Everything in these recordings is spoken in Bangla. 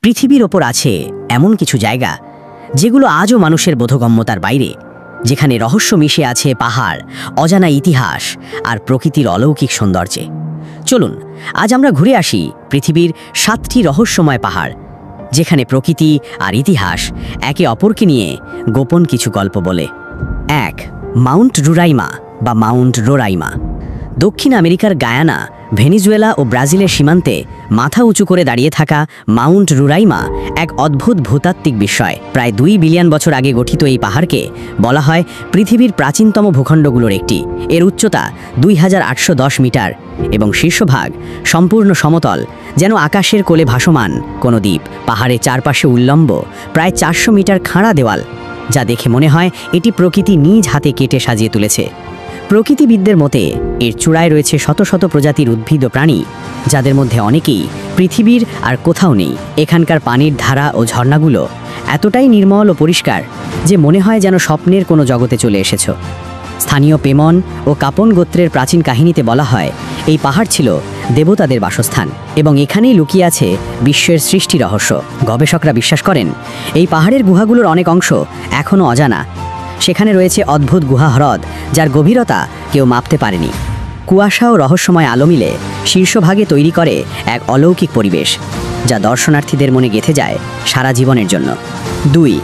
পৃথিবীর ওপর আছে এমন কিছু জায়গা যেগুলো আজও মানুষের বোধগম্যতার বাইরে, যেখানে রহস্য মিশে আছে পাহাড়, অজানা ইতিহাস আর প্রকৃতির অলৌকিক সৌন্দর্যে। চলুন আজ আমরা ঘুরে আসি পৃথিবীর 7টি রহস্যময় পাহাড়, যেখানে প্রকৃতি আর ইতিহাস একে অপরকে নিয়ে গোপন কিছু গল্প বলে। 1. মাউন্ট রোরাইমা বা মাউন্ট রোরাইমা। দক্ষিণ আমেরিকার গায়ানা, ভেনিজুয়েলা ও ব্রাজিলের সীমান্তে মাথা উঁচু করে দাঁড়িয়ে থাকা মাউন্ট রোরাইমা এক অদ্ভুত ভূতাত্ত্বিক বিস্ময়। প্রায় 2 বিলিয়ন বছর আগে গঠিত এই পাহাড়কে বলা হয় পৃথিবীর প্রাচীনতম ভূখণ্ডগুলোর একটি। এর উচ্চতা 2810 মিটার এবং শীর্ষভাগ সম্পূর্ণ সমতল, যেন আকাশের কোলে ভাসমান কোনো দ্বীপ। পাহাড়ের চারপাশে উল্লম্ব প্রায় 400 মিটার খাঁড়া দেওয়াল, যা দেখে মনে হয় এটি প্রকৃতি নিজ হাতে কেটে সাজিয়ে তুলেছে। প্রকৃতিবিদদের মতে এর চূড়ায় রয়েছে শত শত প্রজাতির উদ্ভিদ ও প্রাণী, যাদের মধ্যে অনেকেই পৃথিবীর আর কোথাও নেই। এখানকার পানির ধারা ও ঝর্ণাগুলো এতটাই নির্মল ও পরিষ্কার যে মনে হয় যেন স্বপ্নের কোনো জগতে চলে এসেছ। স্থানীয় পেমন ও কাপন গোত্রের প্রাচীন কাহিনীতে বলা হয় এই পাহাড় ছিল দেবতাদের বাসস্থান এবং এখানেই লুকিয়ে আছে বিশ্বের সৃষ্টি রহস্য। গবেষকরা বিশ্বাস করেন এই পাহাড়ের গুহাগুলোর অনেক অংশ এখনও অজানা। সেখানে রয়েছে অদ্ভুত গুহা হ্রদ, যার গভীরতা কেউ মাপতে পারেনি। কুয়াশা ও রহস্যময় আলো মিলে শীর্ষভাগে তৈরি করে এক অলৌকিক পরিবেশ, যা দর্শনার্থীদের মনে গেঁথে যায় সারা জীবনের জন্য। 2.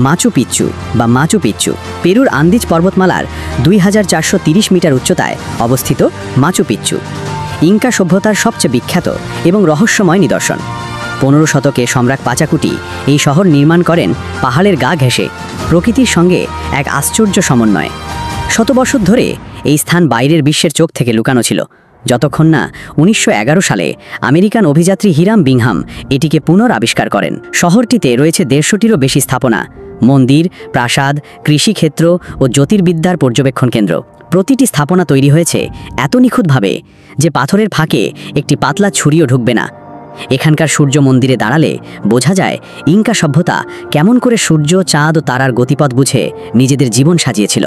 মাচু পিচ্চু বা মাচু পিচ্চু। পেরুর আন্দিজ পর্বতমালার 2430 মিটার উচ্চতায় অবস্থিত মাচু পিচ্চু ইনকা সভ্যতার সবচেয়ে বিখ্যাত এবং রহস্যময় নিদর্শন। 15 শতকে সম্রাট পাচাকুটি এই শহর নির্মাণ করেন পাহাড়ের গা ঘেঁষে, প্রকৃতির সঙ্গে এক আশ্চর্য সমন্বয়। শত বছর ধরে এই স্থান বাইরের বিশ্বের চোখ থেকে লুকানো ছিল, যতক্ষণ না 1911 সালে আমেরিকান অভিযাত্রী হিরাম বিংহাম এটিকে পুনরাবিষ্কার করেন। শহরটিতে রয়েছে 150টিরও বেশি স্থাপনা, মন্দির, প্রাসাদ, কৃষিক্ষেত্র ও জ্যোতির্বিদ্যার পর্যবেক্ষণ কেন্দ্র। প্রতিটি স্থাপনা তৈরি হয়েছে এত নিখুঁতভাবে যে পাথরের ফাঁকে একটি পাতলা ছুরিও ঢুকবে না। এখানকার সূর্য মন্দিরে দাঁড়ালে বোঝা যায় ইনকা সভ্যতা কেমন করে সূর্য, চাঁদ ও তারার গতিপথ বুঝে নিজেদের জীবন সাজিয়েছিল।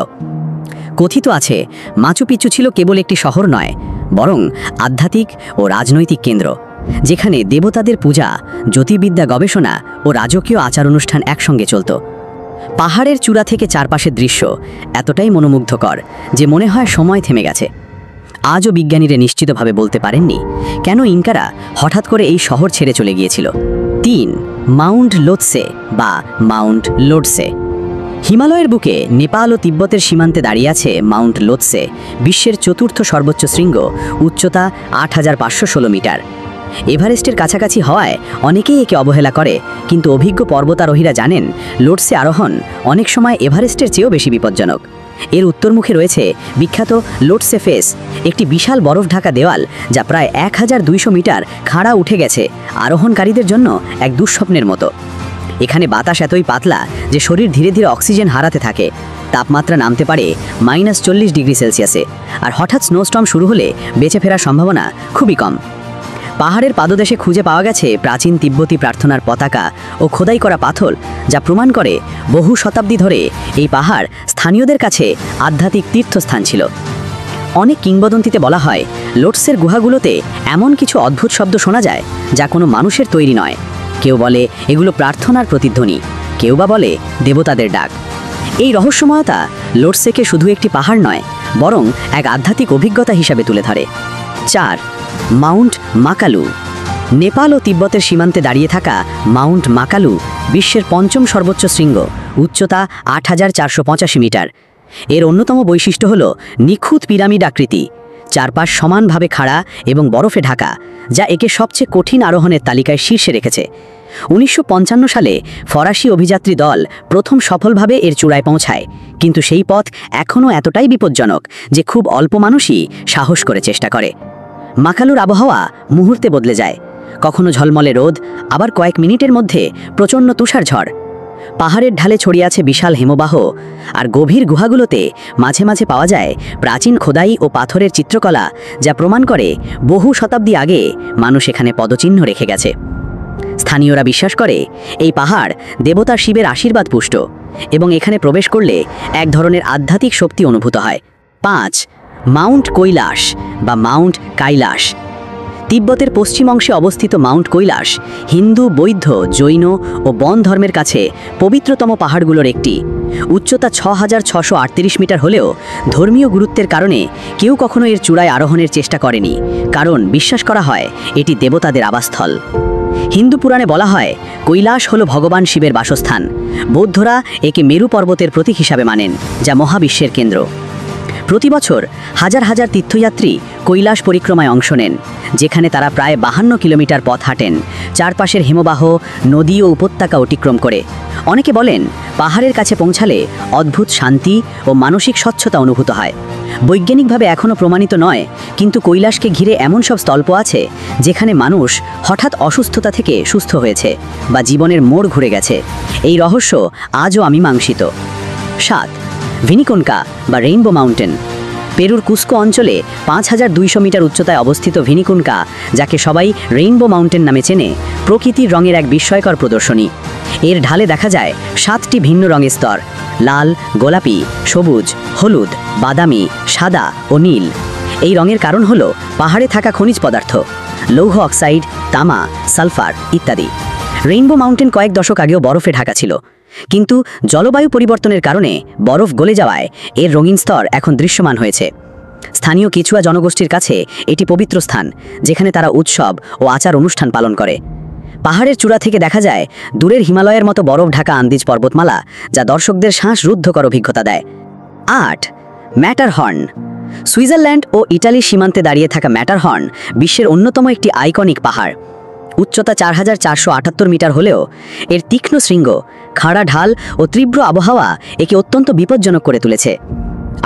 কথিত আছে মাচু পিচ্চু ছিল কেবল একটি শহর নয়, বরং আধ্যাত্মিক ও রাজনৈতিক কেন্দ্র, যেখানে দেবতাদের পূজা, জ্যোতির্বিদ্যা গবেষণা ও রাজকীয় আচার অনুষ্ঠান একসঙ্গে চলত। পাহাড়ের চূড়া থেকে চারপাশের দৃশ্য এতটাই মনোমুগ্ধকর যে মনে হয় সময় থেমে গেছে। আজও বিজ্ঞানীরা নিশ্চিতভাবে বলতে পারেননি কেন ইনকারা হঠাৎ করে এই শহর ছেড়ে চলে গিয়েছিল। 3. মাউন্ট লোৎসে বা মাউন্ট লোডসে। হিমালয়ের বুকে নেপাল ও তিব্বতের সীমান্তে দাঁড়িয়ে আছে মাউন্ট লোৎসে, বিশ্বের 4র্থ সর্বোচ্চ শৃঙ্গ, উচ্চতা 8516 মিটার। এভারেস্টের কাছাকাছি হওয়ায় অনেকেই একে অবহেলা করে, কিন্তু অভিজ্ঞ পর্বতারোহীরা জানেন লোডসে আরোহণ অনেক সময় এভারেস্টের চেয়েও বেশি বিপজ্জনক। এর উত্তরমুখে রয়েছে বিখ্যাত লোডসে ফেস, একটি বিশাল বরফ ঢাকা দেওয়াল যা প্রায় 1200 মিটার খাড়া উঠে গেছে, আরোহণকারীদের জন্য এক দুঃস্বপ্নের মতো। এখানে বাতাস এতই পাতলা যে শরীর ধীরে ধীরে অক্সিজেন হারাতে থাকে। তাপমাত্রা নামতে পারে -40 ডিগ্রি সেলসিয়াসে, আর হঠাৎ স্নোস্টর্ম শুরু হলে বেঁচে ফেরার সম্ভাবনা খুবই কম। পাহাড়ের পাদদেশে খুঁজে পাওয়া গেছে প্রাচীন তিব্বতী প্রার্থনার পতাকা ও খোদাই করা পাথর, যা প্রমাণ করে বহু শতাব্দী ধরে এই পাহাড় স্থানীয়দের কাছে আধ্যাত্মিক তীর্থস্থান ছিল। অনেক কিংবদন্তিতে বলা হয় লোটসের গুহাগুলোতে এমন কিছু অদ্ভুত শব্দ শোনা যায় যা কোনো মানুষের তৈরি নয়। কেউ বলে এগুলো প্রার্থনার প্রতিধ্বনি, কেউ বা বলে দেবতাদের ডাক। এই রহস্যময়তা লোটসেকে শুধু একটি পাহাড় নয়, বরং এক আধ্যাত্মিক অভিজ্ঞতা হিসাবে তুলে ধরে। 4. মাউন্ট মাকালু। নেপাল ও তিব্বতের সীমান্তে দাঁড়িয়ে থাকা মাউন্ট মাকালু বিশ্বের 5ম সর্বোচ্চ শৃঙ্গ, উচ্চতা 8485 মিটার। এর অন্যতম বৈশিষ্ট্য হল নিখুঁত পিরামিড আকৃতি, চারপাশ সমানভাবে খাড়া এবং বরফে ঢাকা, যা একে সবচেয়ে কঠিন আরোহণের তালিকায় শীর্ষে রেখেছে। 1955 সালে ফরাসি অভিযাত্রী দল প্রথম সফলভাবে এর চূড়ায় পৌঁছায়, কিন্তু সেই পথ এখনও এতটাই বিপজ্জনক যে খুব অল্প মানুষই সাহস করে চেষ্টা করে। মাকালুর আবহাওয়া মুহূর্তে বদলে যায়, কখনো ঝলমলে রোদ, আবার কয়েক মিনিটের মধ্যে প্রচণ্ড তুষার ঝড়। পাহাড়ের ঢালে ছড়িয়ে আছে বিশাল হিমবাহ, আর গভীর গুহাগুলোতে মাঝে মাঝে পাওয়া যায় প্রাচীন খোদাই ও পাথরের চিত্রকলা, যা প্রমাণ করে বহু শতাব্দী আগে মানুষ এখানে পদচিহ্ন রেখে গেছে। স্থানীয়রা বিশ্বাস করে এই পাহাড় দেবতা শিবের আশীর্বাদ পুষ্ট এবং এখানে প্রবেশ করলে এক ধরনের আধ্যাত্মিক শক্তি অনুভূত হয়। 5. মাউন্ট কৈলাস বা মাউন্ট কাইলাস। তিব্বতের পশ্চিম অংশে অবস্থিত মাউন্ট কৈলাস হিন্দু, বৌদ্ধ, জৈন ও বন ধর্মের কাছে পবিত্রতম পাহাড়গুলোর একটি। উচ্চতা ৬,৬৩৮ মিটার হলেও ধর্মীয় গুরুত্বের কারণে কেউ কখনো এর চূড়ায় আরোহণের চেষ্টা করেনি, কারণ বিশ্বাস করা হয় এটি দেবতাদের আবাসস্থল। হিন্দু পুরাণে বলা হয় কৈলাস হল ভগবান শিবের বাসস্থান। বৌদ্ধরা একে মেরু পর্বতের প্রতীক হিসাবে মানেন, যা মহাবিশ্বের কেন্দ্র। প্রতি বছর হাজার হাজার তীর্থযাত্রী কৈলাস পরিক্রমায় অংশ নেন, যেখানে তারা প্রায় 52 কিলোমিটার পথ হাঁটেন, চারপাশের হিমবাহ, নদী ও উপত্যকা অতিক্রম করে। অনেকে বলেন পাহাড়ের কাছে পৌঁছালে অদ্ভুত শান্তি ও মানসিক স্বচ্ছতা অনুভূত হয়। বৈজ্ঞানিকভাবে এখনও প্রমাণিত নয়, কিন্তু কৈলাসকে ঘিরে এমন সব স্তল্প আছে যেখানে মানুষ হঠাৎ অসুস্থতা থেকে সুস্থ হয়েছে বা জীবনের মোড় ঘুরে গেছে। এই রহস্য আজও অমীমাংসিত। 7. ভিনিকোনকা বা রেইনবো মাউন্টেন। পেরুর কুস্কো অঞ্চলে 5200 মিটার উচ্চতায় অবস্থিত ভিনিকুনকা, যাকে সবাই রেইনবো মাউন্টেন নামে চেনে, প্রকৃতির রঙের এক বিস্ময়কর প্রদর্শনী। এর ঢালে দেখা যায় 7টি ভিন্ন রঙের স্তর: লাল, গোলাপি, সবুজ, হলুদ, বাদামি, সাদা ও নীল। এই রঙের কারণ হলো পাহাড়ে থাকা খনিজ পদার্থ, লৌহ অক্সাইড, তামা, সালফার ইত্যাদি। রেইনবো মাউন্টেন কয়েক দশক আগেও বরফে ঢাকা ছিল, কিন্তু জলবায়ু পরিবর্তনের কারণে বরফ গলে যাওয়ায় এর রঙিন স্তর এখন দৃশ্যমান হয়েছে। স্থানীয় কিচুয়া জনগোষ্ঠীর কাছে এটি পবিত্র স্থান, যেখানে তারা উৎসব ও আচার অনুষ্ঠান পালন করে। পাহাড়ের চূড়া থেকে দেখা যায় দূরের হিমালয়ের মতো বরফ ঢাকা আন্দিজ পর্বতমালা, যা দর্শকদের শ্বাসরুদ্ধকর অভিজ্ঞতা দেয়। 8. ম্যাটারহর্ন। সুইজারল্যান্ড ও ইটালির সীমান্তে দাঁড়িয়ে থাকা ম্যাটারহর্ন বিশ্বের অন্যতম একটি আইকনিক পাহাড়। উচ্চতা 4478 মিটার হলেও এর তীক্ষ্ণ শৃঙ্গ, খাড়া ঢাল ও তীব্র আবহাওয়া একে অত্যন্ত বিপজ্জনক করে তুলেছে।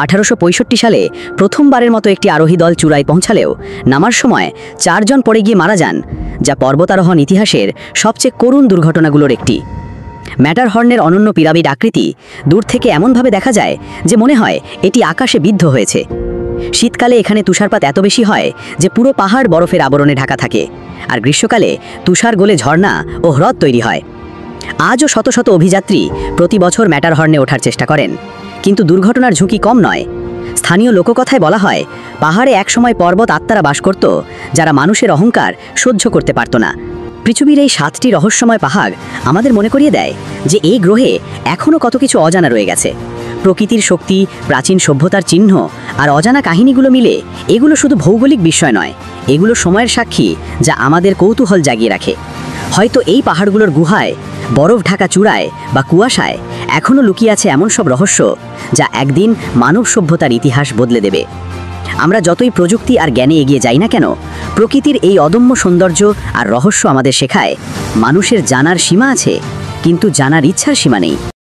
1865 সালে প্রথমবারের মতো একটি আরোহী দল চূড়ায় পৌঁছালেও নামার সময় 4 জন পড়ে গিয়ে মারা যান, যা পর্বতারোহণ ইতিহাসের সবচেয়ে করুণ দুর্ঘটনাগুলোর একটি। ম্যাটারহর্নের অনন্য পিরামিড আকৃতি দূর থেকে এমনভাবে দেখা যায় যে মনে হয় এটি আকাশে বিদ্ধ হয়েছে। শীতকালে এখানে তুষারপাত এত বেশি হয় যে পুরো পাহাড় বরফের আবরণে ঢাকা থাকে, আর গ্রীষ্মকালে তুষার গলে ঝর্ণা ও হ্রদ তৈরি হয়। আজও শত শত অভিযাত্রী প্রতি বছর ম্যাটারহর্নে ওঠার চেষ্টা করেন, কিন্তু দুর্ঘটনার ঝুঁকি কম নয়। স্থানীয় লোককথায় বলা হয় পাহাড়ে একসময় পর্বত আত্মারা বাস করত, যারা মানুষের অহংকার সহ্য করতে পারত না। পৃথিবীর এই 7টি রহস্যময় পাহাড় আমাদের মনে করিয়ে দেয় যে এই গ্রহে এখনও কত কিছু অজানা রয়ে গেছে। প্রকৃতির শক্তি, প্রাচীন সভ্যতার চিহ্ন আর অজানা কাহিনীগুলো মিলে এগুলো শুধু ভৌগোলিক বিষয় নয়, এগুলো সময়ের সাক্ষী যা আমাদের কৌতূহল জাগিয়ে রাখে। হয়তো এই পাহাড়গুলোর গুহায়, বরফ ঢাকা চূড়ায় বা কুয়াশায় এখনও লুকিয়ে আছে এমন সব রহস্য যা একদিন মানব সভ্যতার ইতিহাস বদলে দেবে। আমরা যতই প্রযুক্তি আর জ্ঞানে এগিয়ে যাই না কেন, প্রকৃতির এই অদম্য সৌন্দর্য আর রহস্য আমাদের শেখায় মানুষের জানার সীমা আছে, কিন্তু জানার ইচ্ছার সীমা নেই।